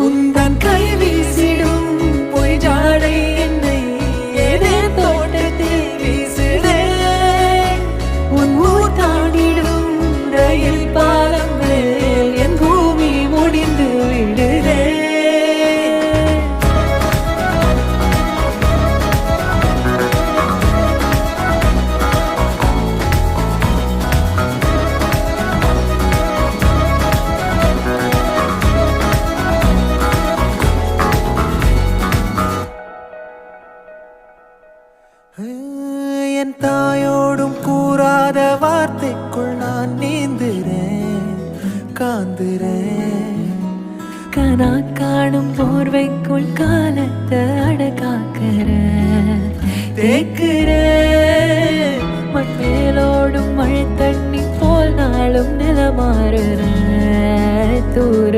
உந்தன் கை வீசிடும் பொய் ஜாடை என்னை ஏதே தோட்டத்தில் வீசுதே உன் ஊர் தாண்டிடும் ரயில் பாலம் மேல் என் பூமி முடிந்து விடுதே என் தாயோடும் கூறாத வார்த்தைக்குள் நான் நீந்துறேன் காந்துறேன் கனா காணும் போர்வைக்குள் காலத்தை அடக்காக்கிற தேக்குற மண்மேலோடும் மழை தண்ணி போல் நாளும் நிலமாறுற தூர